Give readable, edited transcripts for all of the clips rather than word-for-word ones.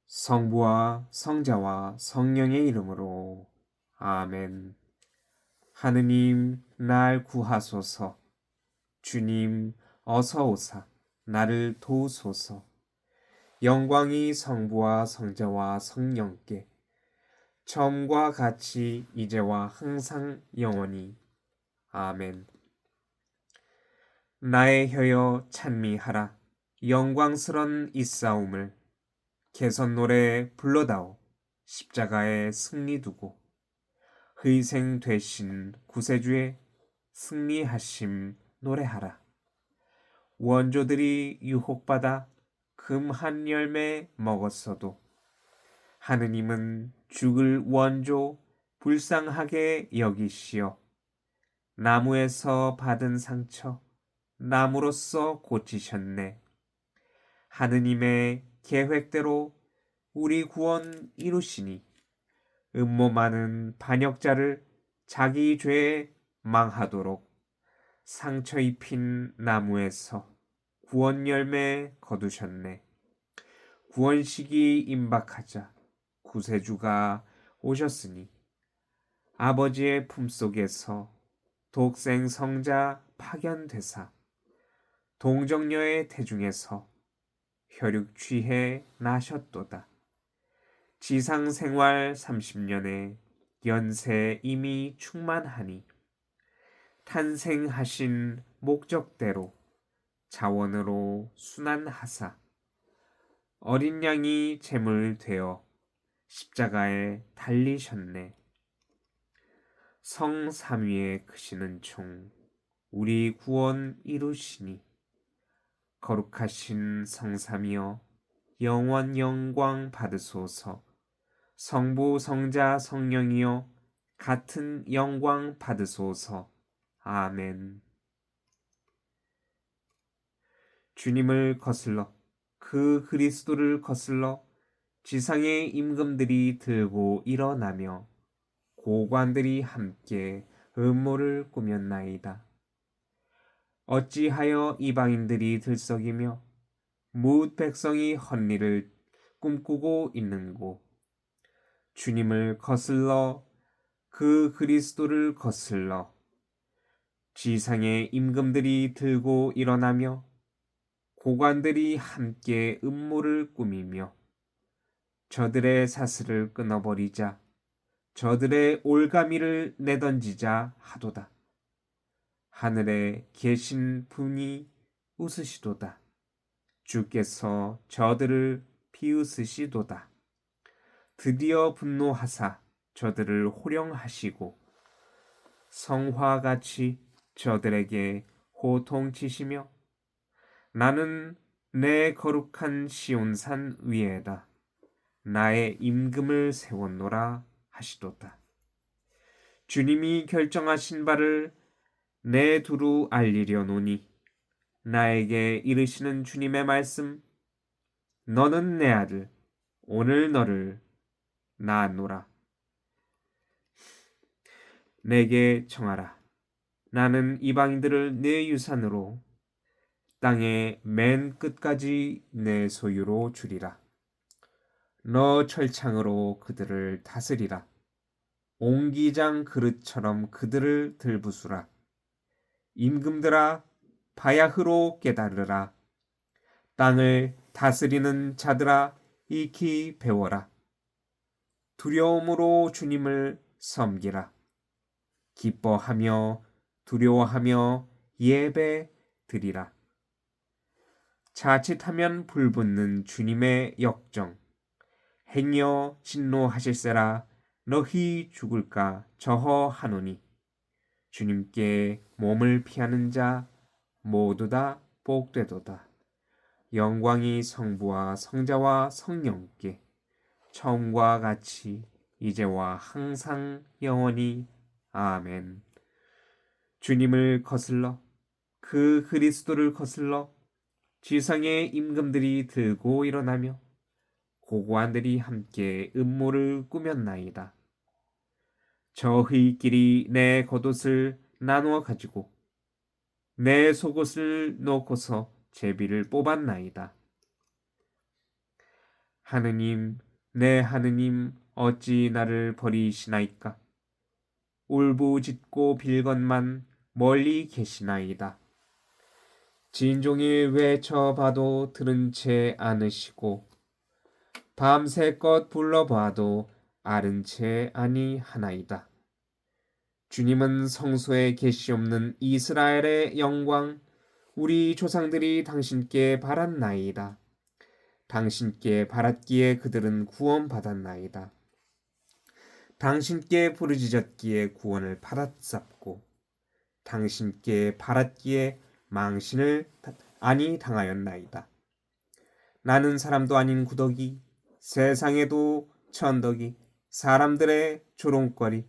성부와 성자와 성령의 이름으로 아멘. 하느님 날 구하소서. 주님 어서 오사 나를 도우소서. 영광이 성부와 성자와 성령께 처음과 같이 이제와 항상 영원히 아멘. 나의 혀여 찬미하라. 영광스런 이 싸움을 개선 노래 불러다오. 십자가에 승리 두고 희생 되신 구세주의 승리하심 노래하라. 원조들이 유혹받아 금 한 열매 먹었어도 하느님은 죽을 원조 불쌍하게 여기시어 나무에서 받은 상처 나무로서 고치셨네. 하느님의 계획대로 우리 구원 이루시니 음모 많은 반역자를 자기 죄에 망하도록 상처 입힌 나무에서 구원 열매 거두셨네. 구원식이 임박하자 구세주가 오셨으니 아버지의 품속에서 독생 성자 파견되사 동정녀의 태중에서 혈육 취해 나셨도다. 지상생활 30년에 연세 이미 충만하니 탄생하신 목적대로 자원으로 순환하사 어린 양이 제물 되어 십자가에 달리셨네. 성삼위에 크시는 총 우리 구원 이루시니 거룩하신 성삼이여 영원 영광 받으소서. 성부 성자 성령이여 같은 영광 받으소서. 아멘. 주님을 거슬러 그 그리스도를 거슬러 지상의 임금들이 들고 일어나며 고관들이 함께 음모를 꾸몄나이다. 어찌하여 이방인들이 들썩이며 무릇 백성이 헛일을 꿈꾸고 있는고. 주님을 거슬러 그 그리스도를 거슬러 지상의 임금들이 들고 일어나며 고관들이 함께 음모를 꾸미며 저들의 사슬을 끊어버리자 저들의 올가미를 내던지자 하도다. 하늘에 계신 분이 웃으시도다. 주께서 저들을 비웃으시도다. 드디어 분노하사 저들을 호령하시고 성화같이 저들에게 호통치시며 나는 내 거룩한 시온산 위에다 나의 임금을 세웠노라 하시도다. 주님이 결정하신 바를 내 두루 알리려노니 나에게 이르시는 주님의 말씀, 너는 내 아들, 오늘 너를 낳았노라. 내게 청하라. 나는 이방인들을 내 유산으로 땅의 맨 끝까지 내 소유로 주리라. 너 철창으로 그들을 다스리라. 옹기장 그릇처럼 그들을 들부수라. 임금들아 바야흐로 깨달으라. 땅을 다스리는 자들아 익히 배워라. 두려움으로 주님을 섬기라. 기뻐하며 두려워하며 예배 드리라. 자칫하면 불붙는 주님의 역정. 행여 진노하실세라 너희 죽을까 저허하노니 주님께 몸을 피하는 자 모두 다 복되도다. 영광이 성부와 성자와 성령께 처음과 같이 이제와 항상 영원히 아멘. 주님을 거슬러 그 그리스도를 거슬러 지상의 임금들이 들고 일어나며 고관들이 함께 음모를 꾸몄나이다. 저희끼리 내 겉옷을 나누어 가지고 내 속옷을 놓고서 제비를 뽑았나이다. 하느님, 내 하느님, 어찌 나를 버리시나이까? 울부짖고 빌건만 멀리 계시나이다. 진종일 외쳐봐도 들은 채 않으시고 밤새껏 불러봐도 아른 채 아니하나이다. 주님은 성소에 계시옵는 이스라엘의 영광, 우리 조상들이 당신께 바랐나이다. 당신께 바랐기에 그들은 구원받았나이다. 당신께 부르짖었기에 구원을 받았sap고 당신께 바랐기에 망신을 아니 당하였나이다. 나는 사람도 아닌 구더기, 세상에도 천덕이, 사람들의 조롱거리,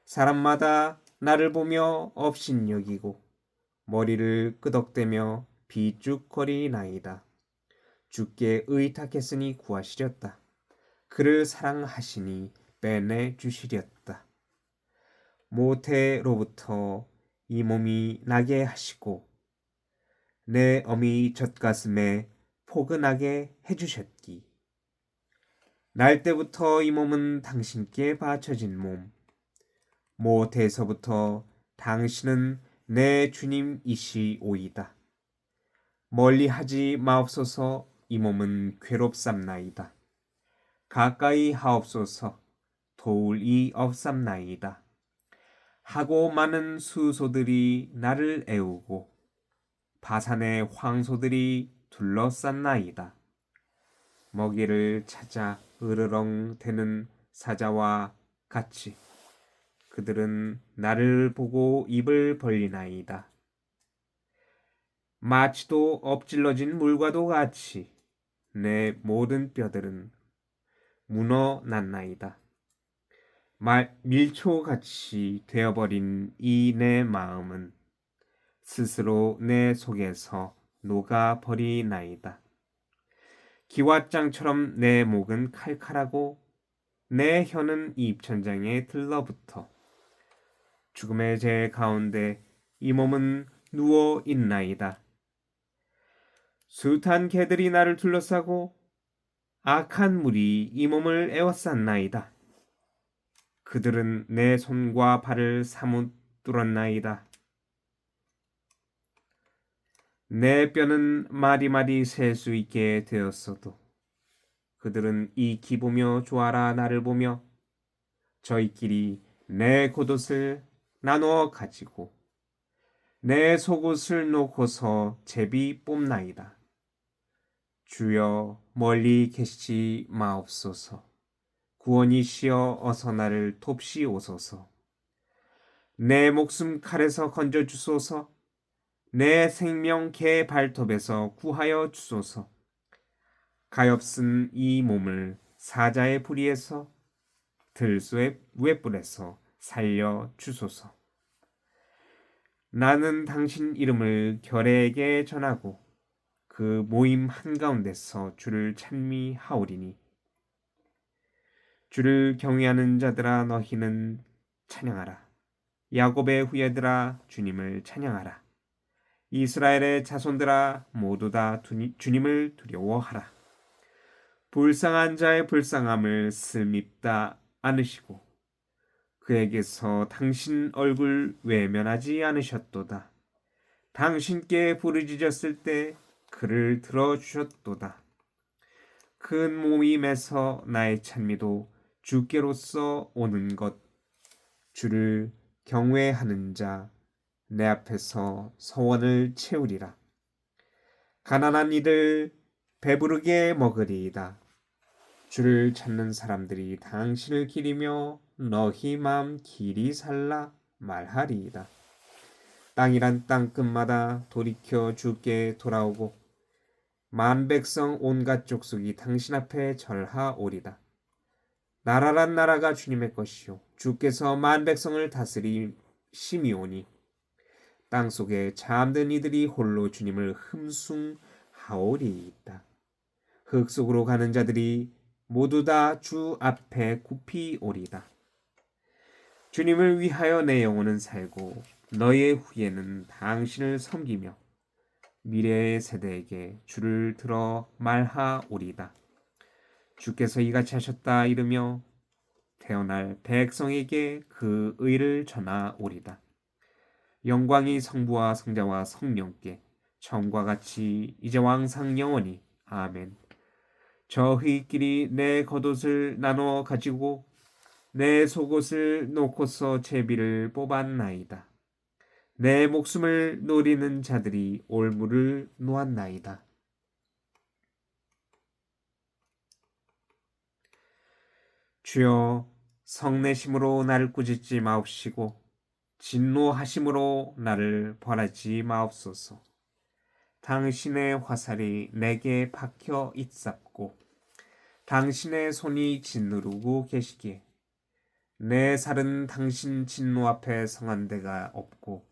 사람마다 나를 보며 업신여기고 머리를 끄덕대며 비죽거리나이다. 주께 의탁했으니 구하시렸다. 그를 사랑하시니 빼내주시렸다. 모태로부터 이 몸이 나게 하시고 내 어미 젖가슴에 포근하게 해주셨기. 날 때부터 이 몸은 당신께 바쳐진 몸. 모태에서부터 당신은 내 주님이시오이다. 멀리하지 마옵소서. 이 몸은 괴롭삼나이다. 가까이 하옵소서. 도울 이 없삼나이다. 하고 많은 수소들이 나를 애우고 바산의 황소들이 둘러쌌나이다. 먹이를 찾아 으르렁대는 사자와 같이 그들은 나를 보고 입을 벌리나이다. 마치도 엎질러진 물과도 같이 내 모든 뼈들은 무너났나이다. 밀초같이 되어버린 이 내 마음은 스스로 내 속에서 녹아버리나이다. 기왓장처럼 내 목은 칼칼하고 내 혀는 입천장에 들러붙어 죽음의 제 가운데 이 몸은 누워 있나이다. 숱한 개들이 나를 둘러싸고 악한 물이 이 몸을 에워쌌나이다. 그들은 내 손과 발을 사뭇 뚫었나이다. 내 뼈는 마디마디 셀 수 있게 되었어도 그들은 익히 보며 좋아라 나를 보며 저희끼리 내 겉옷을 나누어 가지고 내 속옷을 놓고서 제비 뽑나이다. 주여 멀리 계시지 마옵소서. 구원이시여 어서 나를 돕시오소서. 내 목숨 칼에서 건져 주소서. 내 생명 개 발톱에서 구하여 주소서. 가엾은 이 몸을 사자의 부리에서 들소의 횃불에서 살려 주소서. 나는 당신 이름을 결에게 전하고 그 모임 한가운데서 주를 찬미하오리니 주를 경외하는 자들아 너희는 찬양하라. 야곱의 후예들아 주님을 찬양하라. 이스라엘의 자손들아 모두 다 주님을 두려워하라. 불쌍한 자의 불쌍함을 슬밉다 않으시고 그에게서 당신 얼굴 외면하지 않으셨도다. 당신께 부르짖었을 때 그를 들어주셨도다. 큰 모임에서 나의 찬미도 주께로서 오는 것. 주를 경외하는 자 내 앞에서 서원을 채우리라. 가난한 이들 배부르게 먹으리이다. 주를 찾는 사람들이 당신을 기리며 너희 마음 길이 살라 말하리이다. 땅이란 땅끝마다 돌이켜 주께 돌아오고 만백성 온갖 족속이 당신 앞에 절하오리다. 나라란 나라가 주님의 것이요 주께서 만백성을 다스리심이오니 땅속에 잠든 이들이 홀로 주님을 흠숭하오리이다. 흙 속으로 가는 자들이 모두 다 주 앞에 굽히 오리다. 주님을 위하여 내 영혼은 살고 너의 후예는 당신을 섬기며 미래의 세대에게 주를 들어 말하오리다. 주께서 이같이 하셨다 이르며 태어날 백성에게 그 의를 전하오리다. 영광이 성부와 성자와 성령께 처음과 같이 이제와 항상 영원히 아멘. 저희끼리 내 겉옷을 나누어 가지고 내 속옷을 놓고서 제비를 뽑았나이다. 내 목숨을 노리는 자들이 올무를 놓았나이다. 주여, 성내심으로 나를 꾸짖지 마옵시고 진노하심으로 나를 벌하지 마옵소서. 당신의 화살이 내게 박혀 있sap고 당신의 손이 짓누르고 계시기에 내 살은 당신 진노 앞에 성한 데가 없고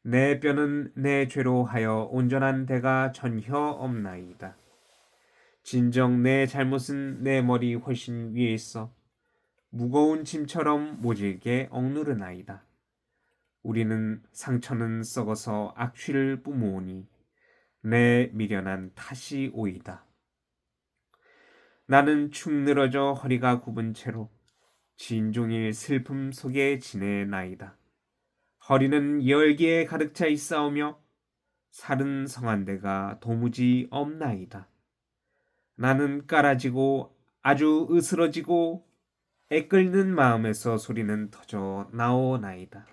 내 뼈는 내 죄로 하여 온전한 데가 전혀 없나이다. 진정 내 잘못은 내 머리 훨씬 위에 있어 무거운 짐처럼 모질게 억누르나이다. 우리는 상처는 썩어서 악취를 뿜으오니 내 미련한 탓이 오이다. 나는 축 늘어져 허리가 굽은 채로 진종일 슬픔 속에 지내나이다. 허리는 열기에 가득 차 있사오며 살은 성한 데가 도무지 없나이다. 나는 깔아지고 아주 으스러지고 애끓는 마음에서 소리는 터져 나오나이다.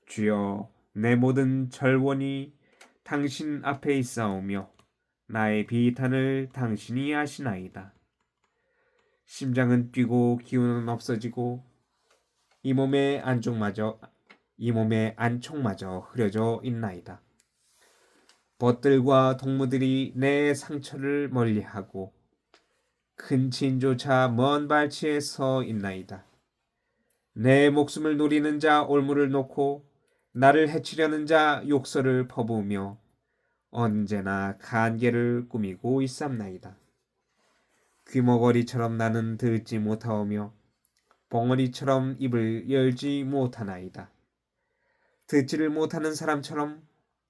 주여, 내 모든 절원이 당신 앞에 있사오며 나의 비탄을 당신이 아시나이다. 심장은 뛰고 기운은 없어지고 이 몸의 안쪽마저 흐려져 있나이다. 벗들과 동무들이 내 상처를 멀리하고 큰 진조차 먼 발치에 서 있나이다. 내 목숨을 노리는 자 올무를 놓고 나를 해치려는 자 욕설을 퍼부으며 언제나 간계를 꾸미고 있삼나이다. 귀머거리처럼 나는 듣지 못하오며 벙어리처럼 입을 열지 못하나이다. 듣지를 못하는 사람처럼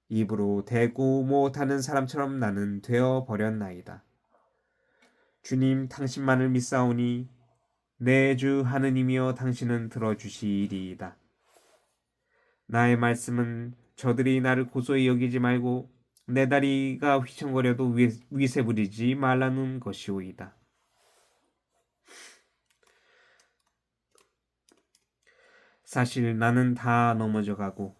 입으로 대꾸 못하는 사람처럼 나는 되어 버렸나이다. 주님, 당신만을 믿사오니 내 주 하느님이여 당신은 들어주시리이다. 나의 말씀은 저들이 나를 고소히 여기지 말고 내 다리가 휘청거려도 위세 부리지 말라는 것이오이다. 사실 나는 다 넘어져 가고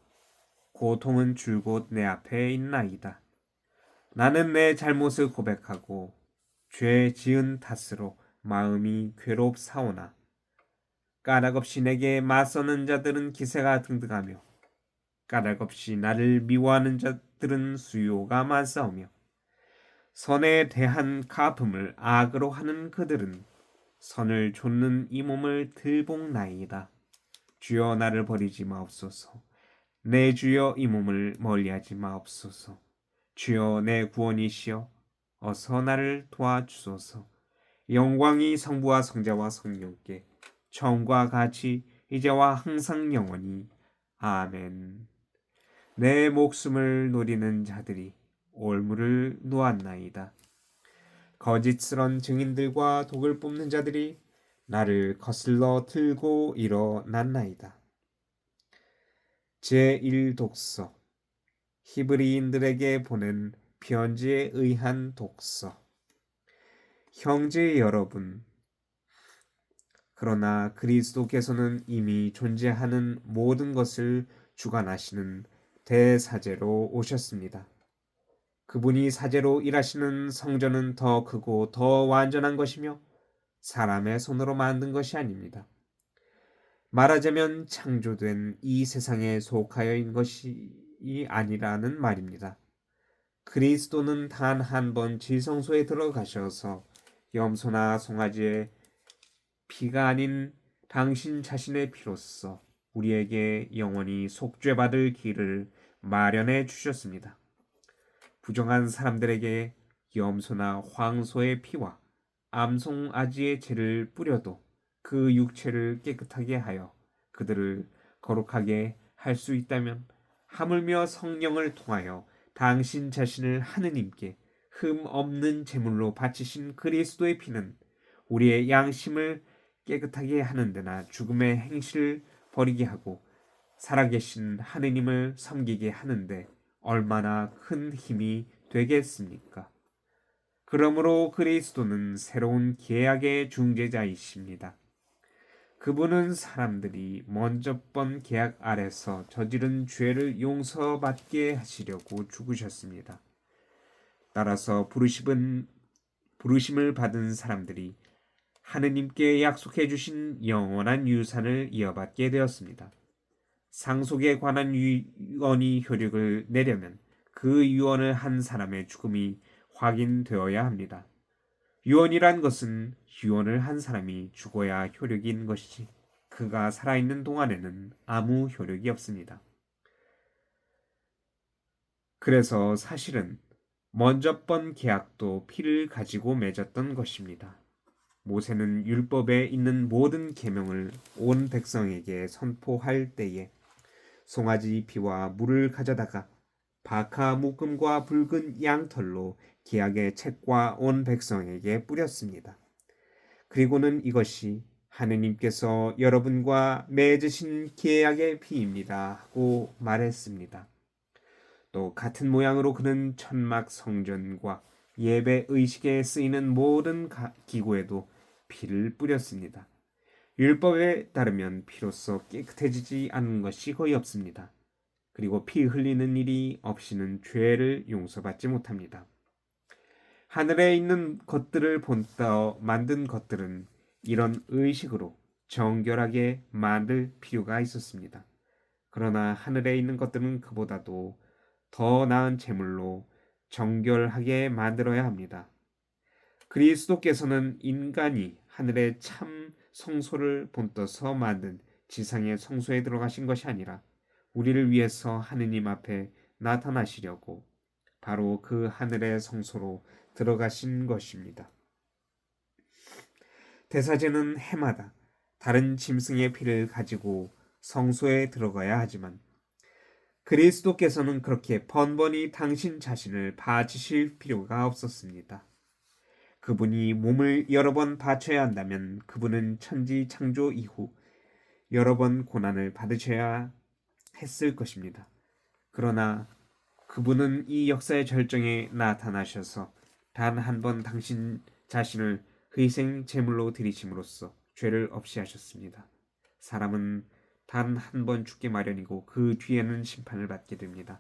고통은 줄곧 내 앞에 있나이다. 나는 내 잘못을 고백하고 죄 지은 탓으로 마음이 괴롭사오나 까닭없이 내게 맞서는 자들은 기세가 등등하며 까닭없이 나를 미워하는 자들은 수요가 많사오며 선에 대한 갚음을 악으로 하는 그들은 선을 좇는 이 몸을 들복나이다. 주여, 나를 버리지 마옵소서. 내 주여, 이 몸을 멀리하지 마옵소서. 주여, 내 구원이시여 어서 나를 도와주소서. 영광이 성부와 성자와 성령께 처음과 같이 이제와 항상 영원히 아멘. 내 목숨을 노리는 자들이 올무를 놓았나이다. 거짓스런 증인들과 독을 뿜는 자들이 나를 거슬러 들고 일어났나이다. 제1독서 히브리인들에게 보낸 편지에 의한 독서. 형제 여러분, 그러나 그리스도께서는 이미 존재하는 모든 것을 주관하시는 대사제로 오셨습니다. 그분이 사제로 일하시는 성전은 더 크고 더 완전한 것이며 사람의 손으로 만든 것이 아닙니다. 말하자면 창조된 이 세상에 속하여 있는 것이 아니라는 말입니다. 그리스도는 단 한 번 지성소에 들어가셔서 염소나 송아지의 피가 아닌 당신 자신의 피로써 우리에게 영원히 속죄받을 길을 마련해 주셨습니다. 부정한 사람들에게 염소나 황소의 피와 암송아지의 죄를 뿌려도 그 육체를 깨끗하게 하여 그들을 거룩하게 할 수 있다면 하물며 성령을 통하여 당신 자신을 하느님께 흠 없는 제물로 바치신 그리스도의 피는 우리의 양심을 깨끗하게 하는 데나 죽음의 행실을 버리게 하고 살아계신 하느님을 섬기게 하는데 얼마나 큰 힘이 되겠습니까? 그러므로 그리스도는 새로운 계약의 중재자이십니다. 그분은 사람들이 먼저 번 계약 아래서 저지른 죄를 용서받게 하시려고 죽으셨습니다. 따라서 부르심을 받은 사람들이 하느님께 약속해 주신 영원한 유산을 이어받게 되었습니다. 상속에 관한 유언이 효력을 내려면 그 유언을 한 사람의 죽음이 확인되어야 합니다. 유언이란 것은 유언을 한 사람이 죽어야 효력이 있는 것이지 그가 살아있는 동안에는 아무 효력이 없습니다. 그래서 사실은 먼저 번 계약도 피를 가지고 맺었던 것입니다. 모세는 율법에 있는 모든 계명을 온 백성에게 선포할 때에 송아지 피와 물을 가져다가 바카 묶음과 붉은 양털로 계약의 책과 온 백성에게 뿌렸습니다. 그리고는 이것이 하느님께서 여러분과 맺으신 계약의 피입니다 하고 말했습니다. 또 같은 모양으로 그는 천막 성전과 예배 의식에 쓰이는 모든 기구에도 피를 뿌렸습니다. 율법에 따르면 피로써 깨끗해지지 않는 것이 거의 없습니다. 그리고 피 흘리는 일이 없이는 죄를 용서받지 못합니다. 하늘에 있는 것들을 본따 만든 것들은 이런 의식으로 정결하게 만들 필요가 있었습니다. 그러나 하늘에 있는 것들은 그보다도 더 나은 제물로 정결하게 만들어야 합니다. 그리스도께서는 인간이 하늘의 참 성소를 본떠서 만든 지상의 성소에 들어가신 것이 아니라 우리를 위해서 하느님 앞에 나타나시려고 바로 그 하늘의 성소로 들어가신 것입니다. 대사제는 해마다 다른 짐승의 피를 가지고 성소에 들어가야 하지만 그리스도께서는 그렇게 번번이 당신 자신을 바치실 필요가 없었습니다. 그분이 몸을 여러 번 바쳐야 한다면 그분은 천지 창조 이후 여러 번 고난을 받으셔야 했을 것입니다. 그러나 그분은 이 역사의 절정에 나타나셔서 단 한 번 당신 자신을 희생 제물로 드리심으로써 죄를 없이 하셨습니다. 사람은 단 한 번 죽기 마련이고 그 뒤에는 심판을 받게 됩니다.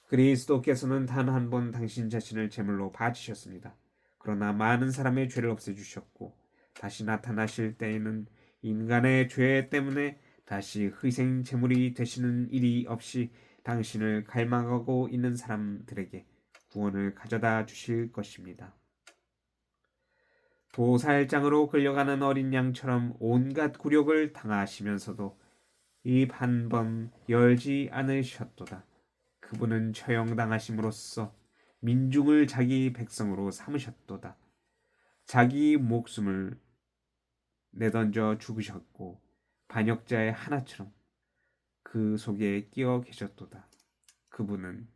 그리스도께서는 단 한 번 당신 자신을 제물로 바치셨습니다. 그러나 많은 사람의 죄를 없애주셨고 다시 나타나실 때에는 인간의 죄 때문에 다시 희생 제물이 되시는 일이 없이 당신을 갈망하고 있는 사람들에게 구원을 가져다 주실 것입니다. 도살장으로 끌려가는 어린 양처럼 온갖 굴욕을 당하시면서도 입 한 번 열지 않으셨도다. 그분은 처형당하심으로써 민중을 자기 백성으로 삼으셨도다. 자기 목숨을 내던져 죽으셨고 반역자의 하나처럼 그 속에 끼어 계셨도다. 그분은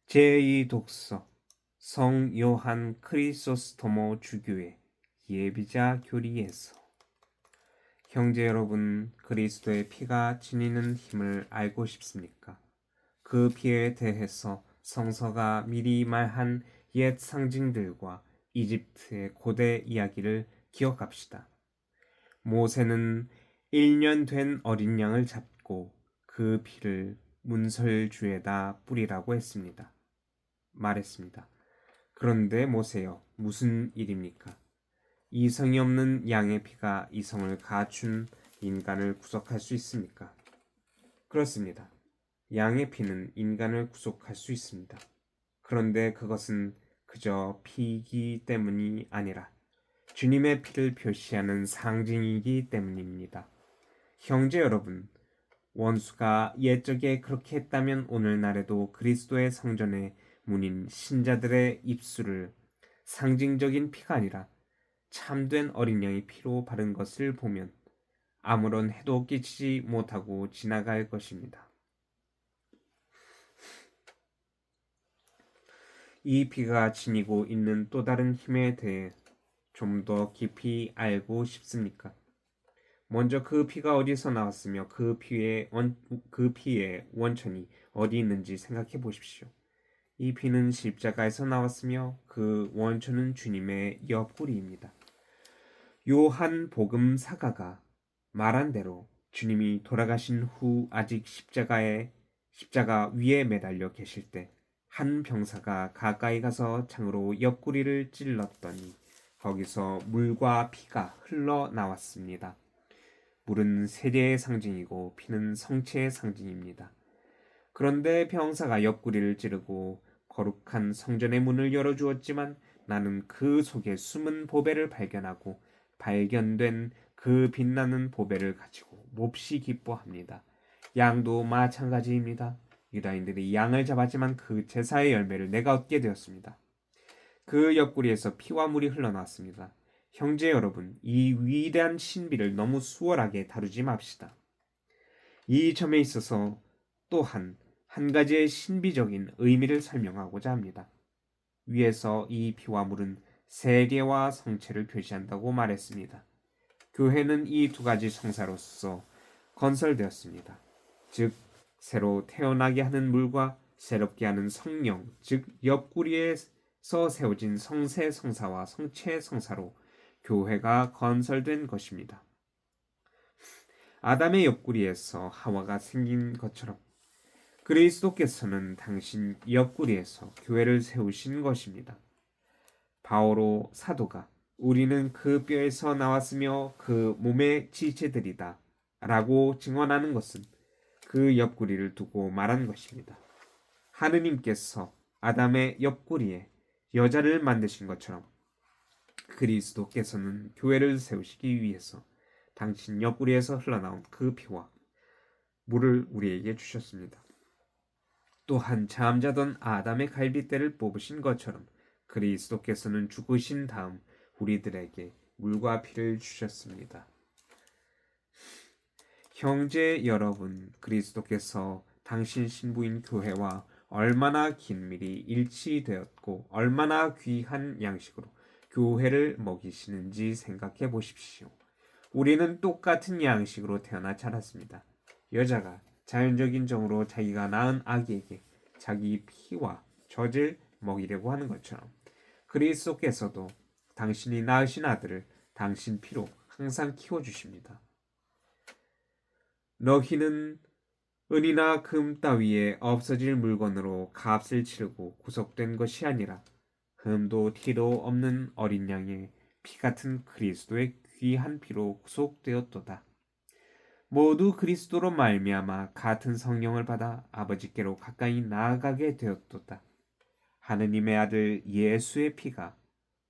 제2독서 성 요한 크리소스토모 주교의 예비자 교리에서 형제 여러분, 그리스도의 피가 지니는 힘을 알고 싶습니까? 그 피에 대해서 성서가 미리 말한 옛 상징들과 이집트의 고대 이야기를 기억합시다. 모세는 1년 된 어린 양을 잡고 그 피를 문설주에다 뿌리라고 말했습니다. 그런데 모세여, 무슨 일입니까? 이성이 없는 양의 피가 이성을 갖춘 인간을 구속할 수 있습니까? 그렇습니다. 양의 피는 인간을 구속할 수 있습니다. 그런데 그것은 그저 피이기 때문이 아니라 주님의 피를 표시하는 상징이기 때문입니다. 형제 여러분, 원수가 옛적에 그렇게 했다면 오늘날에도 그리스도의 성전의 문인 신자들의 입술을 상징적인 피가 아니라 참된 어린 양의 피로 바른 것을 보면 아무런 해도 끼치지 못하고 지나갈 것입니다. 이 피가 지니고 있는 또 다른 힘에 대해 좀 더 깊이 알고 싶습니까? 먼저 그 피가 어디서 나왔으며 그 피의 원천이 어디 있는지 생각해 보십시오. 이 피는 십자가에서 나왔으며 그 원천은 주님의 옆구리입니다. 요한 복음사가가 말한 대로 주님이 돌아가신 후 아직 십자가 위에 매달려 계실 때 한 병사가 가까이 가서 창으로 옆구리를 찔렀더니 거기서 물과 피가 흘러나왔습니다. 물은 세례의 상징이고 피는 성체의 상징입니다. 그런데 병사가 옆구리를 찌르고 거룩한 성전의 문을 열어주었지만 나는 그 속에 숨은 보배를 발견하고 발견된 그 빛나는 보배를 가지고 몹시 기뻐합니다. 양도 마찬가지입니다. 유다인들이 양을 잡았지만 그 제사의 열매를 내가 얻게 되었습니다. 그 옆구리에서 피와 물이 흘러나왔습니다. 형제 여러분, 이 위대한 신비를 너무 수월하게 다루지 맙시다. 이 점에 있어서 또한 한 가지의 신비적인 의미를 설명하고자 합니다. 위에서 이 피와 물은 세례와 성체를 표시한다고 말했습니다. 교회는 이 두 가지 성사로서 건설되었습니다. 즉 새로 태어나게 하는 물과 새롭게 하는 성령, 즉 옆구리에서 세워진 성세 성사와 성체 성사로 교회가 건설된 것입니다. 아담의 옆구리에서 하와가 생긴 것처럼 그리스도께서는 당신 옆구리에서 교회를 세우신 것입니다. 바오로 사도가 우리는 그 뼈에서 나왔으며 그 몸의 지체들이다 라고 증언하는 것은 그 옆구리를 두고 말한 것입니다. 하느님께서 아담의 옆구리에 여자를 만드신 것처럼 그리스도께서는 교회를 세우시기 위해서 당신 옆구리에서 흘러나온 그 피와 물을 우리에게 주셨습니다. 또한 잠자던 아담의 갈빗대를 뽑으신 것처럼 그리스도께서는 죽으신 다음 우리들에게 물과 피를 주셨습니다. 형제 여러분, 그리스도께서 당신 신부인 교회와 얼마나 긴밀히 일치되었고 얼마나 귀한 양식으로 교회를 먹이시는지 생각해 보십시오. 우리는 똑같은 양식으로 태어나 자랐습니다. 여자가 자연적인 정으로 자기가 낳은 아기에게 자기 피와 젖을 먹이려고 하는 것처럼 그리스도께서도 당신이 낳으신 아들을 당신 피로 항상 키워주십니다. 너희는 은이나 금 따위에 없어질 물건으로 값을 치르고 구속된 것이 아니라 흠도 티도 없는 어린 양의 피 같은 그리스도의 귀한 피로 구속되었도다. 모두 그리스도로 말미암아 같은 성령을 받아 아버지께로 가까이 나아가게 되었도다. 하느님의 아들 예수의 피가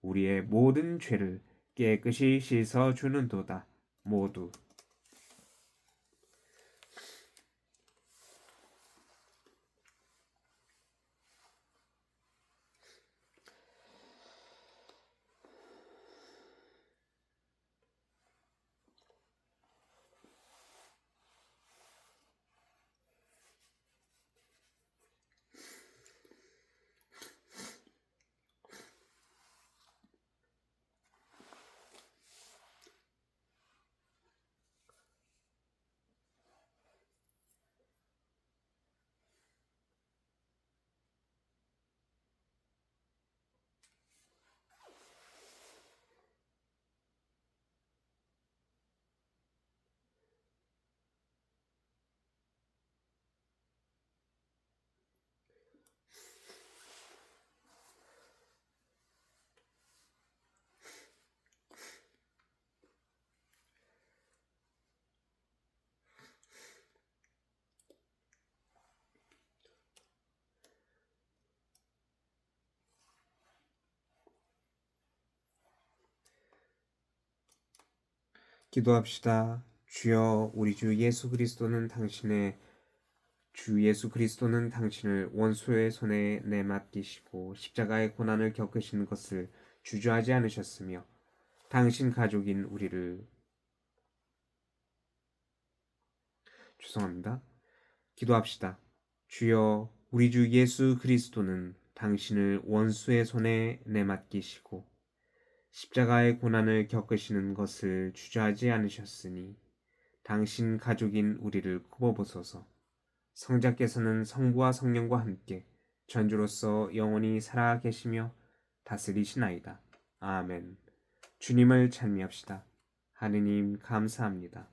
우리의 모든 죄를 깨끗이 씻어주는도다. 모두. 기도합시다. 주여, 우리 주 예수 그리스도는 당신을 원수의 손에 내맡기시고 십자가의 고난을 겪으신 것을 주저하지 않으셨으며 당신 가족인 우리를 죄송합니다. 기도합시다. 주여, 우리 주 예수 그리스도는 당신을 원수의 손에 내맡기시고 십자가의 고난을 겪으시는 것을 주저하지 않으셨으니 당신 가족인 우리를 굽어보소서. 성자께서는 성부와 성령과 함께 전주로서 영원히 살아 계시며 다스리시나이다. 아멘. 주님을 찬미합시다. 하느님 감사합니다.